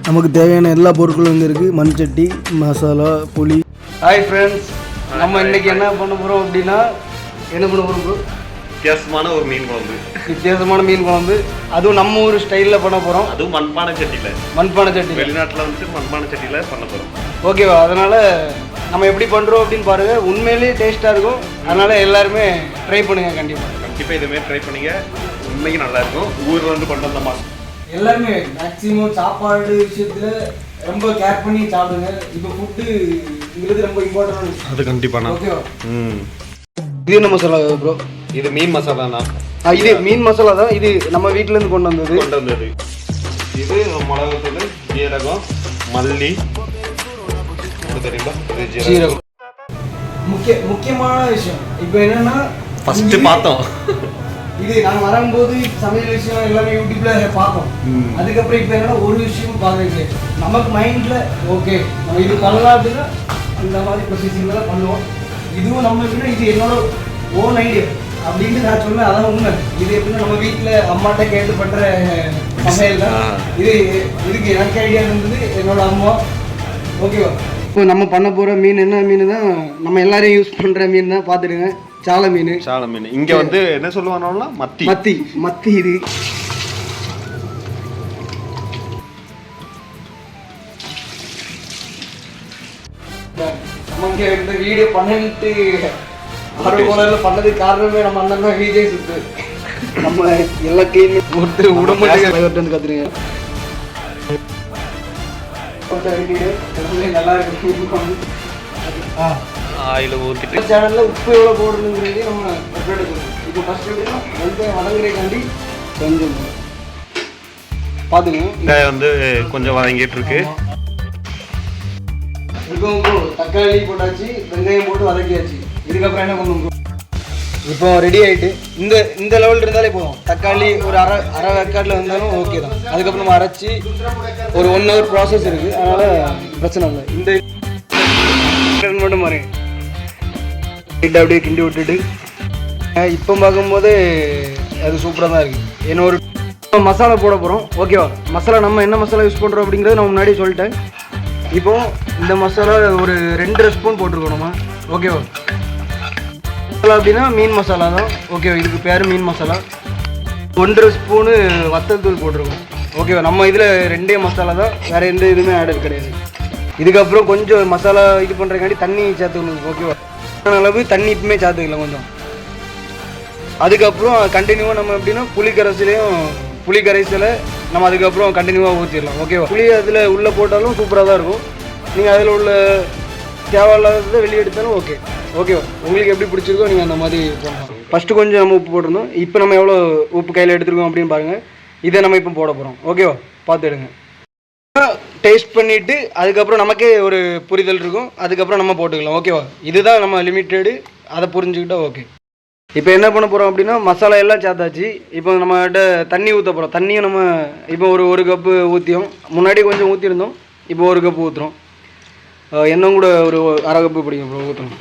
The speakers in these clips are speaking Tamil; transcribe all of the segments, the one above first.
நமக்கு தேவையான எல்லா பொருட்களும் இங்கே இருக்குது. மண் சட்டி, மசாலா, புளி. ஹாய் ஃப்ரெண்ட்ஸ், நம்ம இன்னைக்கு என்ன பண்ண போகிறோம் அப்படின்னா, என்ன பண்ண போகிறோம் ப்ரோ? வித்தியாசமான ஒரு மீன் குழம்பு. வித்தியாசமான மீன் குழம்பு, அதுவும் நம்ம ஊர் ஸ்டைலில் பண்ண போகிறோம். அதுவும் மண்பானை சட்டியில். மண்பானை சட்டி, வெளிநாட்டில் வந்துட்டு மண்பானை சட்டியில் பண்ண போகிறோம். ஓகேவா? அதனால் நம்ம எப்படி பண்ணுறோம் அப்படின்னு பாருங்கள். உண்மையிலேயே டேஸ்ட்டாக இருக்கும். அதனால் எல்லாருமே ட்ரை பண்ணுங்கள். கண்டிப்பாக இதுமாரி ட்ரை பண்ணுங்க. உண்மைக்கு நல்லாயிருக்கும். ஊரில் வந்து கொண்டு வந்த மாதம் எல்லாருமே மேக்ஸிமம் சாப்பாடு விஷயத்தில் ரொம்ப கேர் பண்ணி சாப்பிடுங்க. இப்போ ஃபுட்டுங்கிறது ரொம்ப இம்பார்ட்டன்ட். அது கண்டிப்பாக. ஓகேவா? இது என்ன மசாலா ப்ரோ? இது மீன் மசாலா தான். இது மீன் மசாலா தான். இது நம்ம வீட்டிலேருந்து கொண்டு வந்தது. இது மிளகாத்தூள், ஜீரகம், மல்லி, தெரியுமா? இது ஜீரகம். முக்கியமான விஷயம் இப்போ என்னன்னா, ஃபர்ஸ்ட் பார்த்தோம். இது நாங்கள் வரும்போது சமையல் விஷயம் எல்லாமே யூடியூப்ல பார்ப்போம். அதுக்கப்புறம் இப்போ என்னன்னா ஒரு விஷயம் பார்க்குறது நமக்கு மைண்டில் ஓகே நம்ம இது பண்ணலாம் அப்படின்னா அந்த மாதிரி ப்ரொசீஜர் தான் பண்ணுவோம். இதுவும் நம்ம எப்படின்னா இது என்னோட ஓன் ஐடியா அப்படின்னு நான் சொன்னேன். அதான் உண்மை. இது எப்படின்னா நம்ம வீட்டில் அம்மாட்ட கேட்டு பண்ணுற சமையல் தான். இதுக்கு எனக்கு ஐடியா இருந்தது என்னோட அம்மா. ஓகேவா? இப்போ நம்ம பண்ண போகிற மீன் என்ன மீன் தான், நம்ம எல்லாரையும் யூஸ் பண்ணுற மீன் தான். பார்த்துடுங்க, சாலை மீன். இங்க வந்து என்ன சொல்லுவாங்கன்னா மத்தி. இது நமக்கு இந்த வீடியோ 12 பண்ணதுக்கு காரணமே நம்ம அண்ணன் தான். விஜய் சுத்து நம்ம எல்லாம் கிளீன் ஒருத்தர் உடம்பு கத்துருங்க. நல்லா இருக்கு. ஆயில ஊத்திட்டு சேனல்ல உப்பு எவ்வளவு போடணுங்கிறது நம்ம அப்லோட் பண்ணுவோம். இப்போ ஃபர்ஸ்ட் எப்படின்னா வெங்காயம் வதங்குறதுக்காண்டி கொஞ்சம் பாத்துங்க. வெங்காயம் வந்து கொஞ்சம் வதங்கிட்டு இருக்கு. இப்போ தக்காளி போட்டாச்சு, வெங்காயம் போட்டு வதக்கியாச்சு. இதுக்கப்புறம் என்ன பண்ணுவோம்? இப்போ ரெடி ஆயிட்டு இந்த லெவல் இருந்தாலே போதும். தக்காளி ஒரு அரை வேக்காட்டில் வந்தாலும் ஓகே தான். அதுக்கப்புறம் நம்ம அரைச்சி ஒரு 1 hour ப்ராசஸ் இருக்கு. அதனால பிரச்சனை இல்லை. இந்த மட்டும் பாருங்க, அப்படியே கிண்டி விட்டுட்டு இப்போ பார்க்கும்போது அது சூப்பராக தான் இருக்குது. என்ன ஒரு மசாலா போட போகிறோம். ஓகேவா? மசாலா நம்ம என்ன மசாலா யூஸ் பண்ணுறோம் அப்படிங்கிறது நான் முன்னாடி சொல்லிட்டேன். இப்போ இந்த மசாலா ஒரு 2 ஸ்பூன் போட்டிருக்கோம் நம்ம. ஓகேவா? மசாலா அப்படின்னா மீன் மசாலா தான். ஓகேவா? இதுக்கு பேர் மீன் மசாலா. 1 ஸ்பூனு வத்தல் தூள் போட்டிருக்கோம். ஓகேவா? நம்ம இதில் 2 மசாலா தான், வேறு எந்த இதுவுமே ஆட் கிடையாது. இதுக்கப்புறம் கொஞ்சம் மசாலா இது பண்ணுறதுக்காண்டி தண்ணி சேர்த்துக்கணும். ஓகேவா? அளவு தண்ணி இப்பவுமே சேர்த்துக்கலாம் கொஞ்சம். அதுக்கப்புறம் கண்டினியூவாக நம்ம எப்படின்னா புளி கரைசலை நம்ம அதுக்கப்புறம் கண்டினியூவாக ஊற்றிடலாம். ஓகேவா? புளி அதில் உள்ளே போட்டாலும் சூப்பராக தான் இருக்கும். நீங்கள் அதில் உள்ள தேவையில்லாததை வெளியே எடுத்தாலும் ஓகேவா? உங்களுக்கு எப்படி பிடிச்சிருக்கோ நீங்கள் அந்த மாதிரி போடலாம். ஃபஸ்ட்டு கொஞ்சம் நம்ம உப்பு போட்டிருந்தோம். இப்போ நம்ம எவ்வளோ உப்பு கையில் எடுத்துருக்கோம் அப்படின்னு பாருங்கள். இதை நம்ம இப்போ போட போகிறோம். ஓகேவா? பார்த்து எடுங்க. டேஸ்ட் பண்ணிவிட்டு அதுக்கப்புறம் நமக்கே ஒரு புரிதல் இருக்கும். அதுக்கப்புறம் நம்ம போட்டுக்கலாம். ஓகேவா? இதுதான் நம்ம லிமிட்டடு. அதை புரிஞ்சுக்கிட்டா ஓகே. இப்போ என்ன பண்ண போகிறோம் அப்படின்னா, மசாலா எல்லாம் சேர்த்தாச்சு. இப்போ நம்மகிட்ட தண்ணி ஊற்ற போகிறோம். தண்ணியும் நம்ம இப்போ ஒரு கப்பு ஊற்றியோம். முன்னாடி கொஞ்சம் ஊற்றிருந்தோம். இப்போ 1 கப்பு ஊற்றுறோம். எண்ணெய் கூட ஒரு அரை கப்பு பிடிக்கும் ப்ரோ ஊற்றணும்.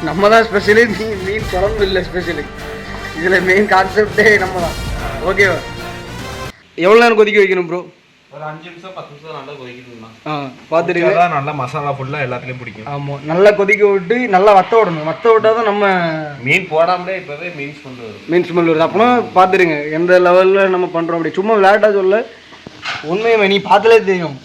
நம்ம தான் ஸ்பெஷலு. மீன் குழம்பு இல்லை ஸ்பெஷலு. இதில் மெயின் கான்செப்டே நம்ம தான். ஓகேவா? எவ்வளோ நேரம் கொதிக்க வைக்கணும் ப்ரோ? ஒரு 5 நிமிஷம் 10 நிமிஷம் நல்லா கொதிக்கணும்னா பார்த்துட்டு நல்லா மசாலா ஃபுல்லாக எல்லாத்துலேயும் பிடிக்கும். ஆமாம், நல்லா கொதிக்க விட்டு நல்லா வத்த விடணும். வத்த விட்டால் தான் நம்ம மீன் போடாமலே இப்போவே மீன் ஸ்மெல் வருது. அப்படின்னா பார்த்துருங்க எந்த லெவலில் நம்ம பண்ணுறோம். அப்படி சும்மா விளையாட்டாக சொல்ல, உண்மையுமே நீ பார்த்தாலே தெரியும்.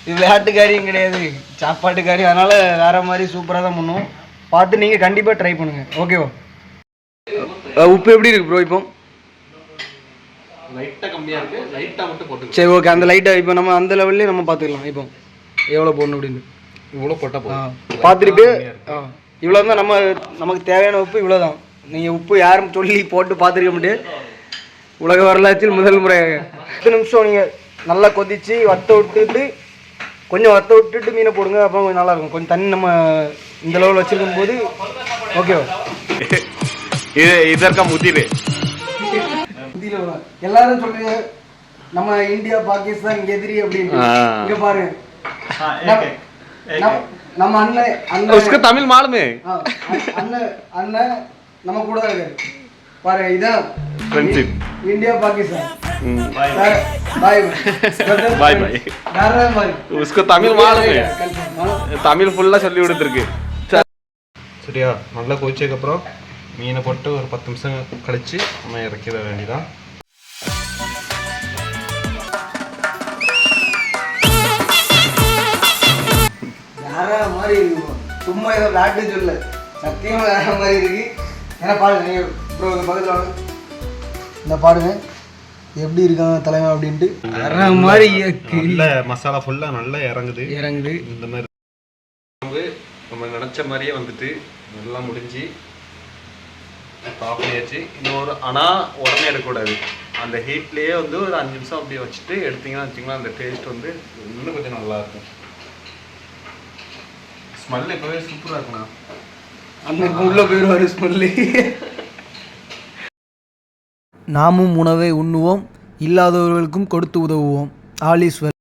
இது விளையாட்டுக்காரியும் கிடையாது, சாப்பாட்டுக்காரி. அதனால் வேறு மாதிரி சூப்பராக தான் பண்ணுவோம். பார்த்து நீங்கள் கண்டிப்பாக ட்ரை பண்ணுங்கள். ஓகேவா? உப்பு எப்படி இருக்குது ப்ரோ? இப்போ லைட்டாக கம்மியாக இருக்குது. லைட்டாக மட்டும் போட்டு சரி ஓகே. அந்த லைட்டாக இப்போ நம்ம அந்த லெவல்லே நம்ம பார்த்துக்கலாம். இப்போ எவ்வளோ போடணும் அப்படின்னு இவ்வளோ போட்டால் போதும். பார்த்துட்டு இவ்வளோ தான் நமக்கு தேவையான உப்பு. இவ்வளோ தான். நீங்கள் உப்பு யாரும் சொல்லி போட்டு பார்த்துருக்க முடியாது. உலக வரலாற்றில் முதல் முறையாக 10 நிமிஷம் நீங்கள் நல்லா கொதித்து கொஞ்சம் வத்த விட்டுட்டு மீனை போடுங்க. அப்புறம் கொஞ்சம் நல்லாயிருக்கும். கொஞ்சம் தண்ணி நம்ம இந்த லெவலில் வச்சுருக்கும் போது ஓகேவா? இதற்கா முதிரு எல்லாரும் சொல்றீங்க நம்ம இந்தியா பாகிஸ்தான் இங்க எதிரி அப்படின்னு. இங்க பாருங்க, நம்ம அண்ணன் उसका तमिल मालूम है. அண்ணன் நம்ம கூட தான் இருக்காரு. பாருங்க இதான் friendship. India Pakistan bye bye bye bye. उसको तमिल मालूम है, தமிழ் ஃபுல்லா சொல்லி கொடுத்துருக்கு. சரியா, நல்லா கொதிச்சதுக்கப்புறம் மீனை போட்டு ஒரு 10 நிமிஷம் கழிச்சு நம்ம இறக்கிட வேண்டியதான். வேற மாதிரி இருக்கும். சும்மா ஏதோ விளையாட்டு சொல்ல சத்தியமா வேற மாதிரி இருக்கு. ஏன்னா பாருங்க நீங்க ப்ரோ பக்கத்தில் வாங்க. இந்த பாருங்க எப்படி இருக்காங்க தலைமை அப்படின்ட்டு வேற மாதிரி நல்ல மசாலா ஃபுல்லா நல்லா இறங்குது. இந்த மாதிரி நம்ம நினைச்ச மாதிரியே வந்துட்டு நல்லா முடிஞ்சு ஆஃப் பண்ணியாச்சு. இன்னொரு ஆனால் உடனே எடுக்கக்கூடாது. அந்த ஹீட்லேயே வந்து ஒரு 5 நிமிஷம் அப்படியே வச்சுட்டு எடுத்தீங்கன்னா வச்சிங்களா அந்த டேஸ்ட் வந்து இன்னும் கொஞ்சம் நல்லாயிருக்கும். ஸ்மெல் இப்போவே சூப்பராக இருக்குண்ணா. அந்த உள்ள போயிடுவாரு ஸ்மெல்லு. நாமும் உணவை உண்ணுவோம், இல்லாதவர்களுக்கும் கொடுத்து உதவுவோம். All is well.